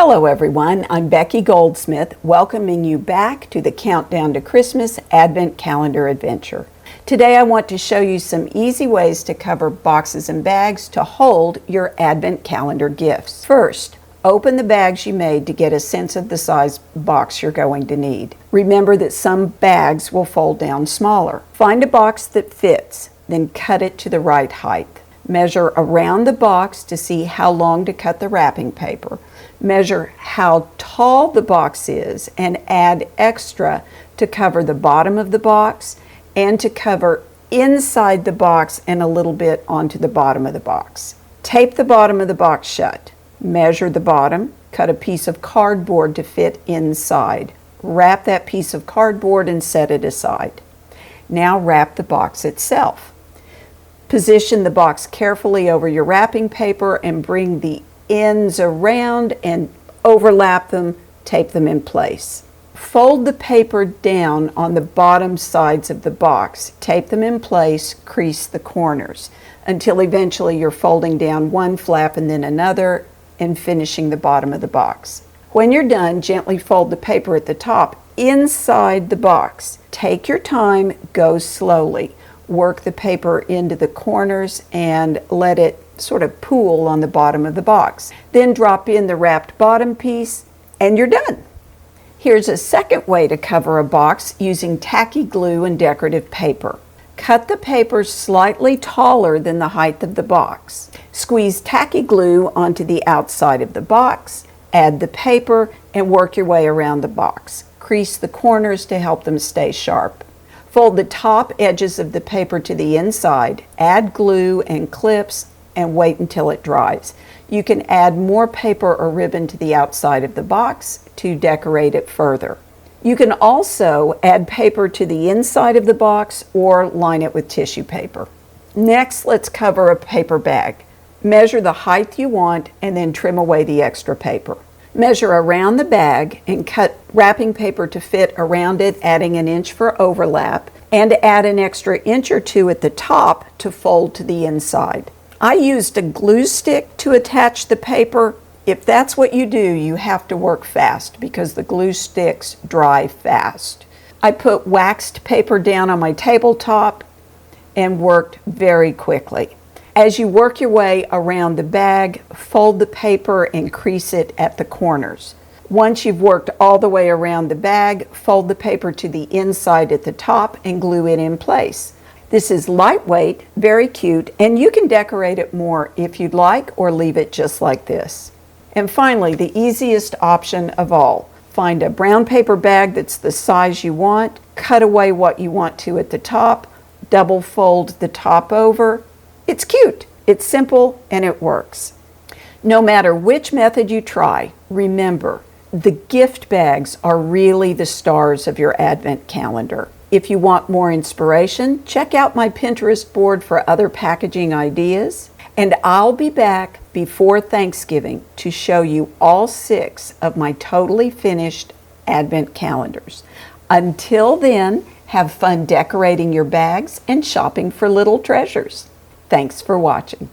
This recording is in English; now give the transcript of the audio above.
Hello everyone, I'm Becky Goldsmith, welcoming you back to the Countdown to Christmas Advent Calendar Adventure. Today I want to show you some easy ways to cover boxes and bags to hold your Advent calendar gifts. First, open the bags you made to get a sense of the size box you're going to need. Remember that some bags will fold down smaller. Find a box that fits, then cut it to the right height. Measure around the box to see how long to cut the wrapping paper. Measure how tall the box is and add extra to cover the bottom of the box and to cover inside the box and a little bit onto the bottom of the box. Tape the bottom of the box shut. Measure the bottom. Cut a piece of cardboard to fit inside. Wrap that piece of cardboard and set it aside. Now wrap the box itself. Position the box carefully over your wrapping paper and bring the ends around and overlap them, tape them in place. Fold the paper down on the bottom sides of the box, tape them in place, crease the corners until eventually you're folding down one flap and then another and finishing the bottom of the box. When you're done, gently fold the paper at the top inside the box. Take your time, go slowly. Work the paper into the corners and let it sort of pool on the bottom of the box. Then drop in the wrapped bottom piece and you're done. Here's a second way to cover a box using tacky glue and decorative paper. Cut the paper slightly taller than the height of the box. Squeeze tacky glue onto the outside of the box, add the paper, and work your way around the box. Crease the corners to help them stay sharp. Fold the top edges of the paper to the inside, add glue and clips, and wait until it dries. You can add more paper or ribbon to the outside of the box to decorate it further. You can also add paper to the inside of the box or line it with tissue paper. Next, let's cover a paper bag. Measure the height you want and then trim away the extra paper. Measure around the bag and cut wrapping paper to fit around it, adding an inch for overlap, and add an extra inch or two at the top to fold to the inside. I used a glue stick to attach the paper. If that's what you do, you have to work fast because the glue sticks dry fast. I put waxed paper down on my tabletop and worked very quickly. As you work your way around the bag, fold the paper and crease it at the corners. Once you've worked all the way around the bag, fold the paper to the inside at the top and glue it in place. This is lightweight, very cute, and you can decorate it more if you'd like or leave it just like this. And finally, the easiest option of all. Find a brown paper bag that's the size you want, cut away what you want to at the top, double fold the top over. It's cute, it's simple, and it works. No matter which method you try, remember, the gift bags are really the stars of your Advent calendar. If you want more inspiration, check out my Pinterest board for other packaging ideas, and I'll be back before Thanksgiving to show you all 6 of my totally finished Advent calendars. Until then, have fun decorating your bags and shopping for little treasures. Thanks for watching.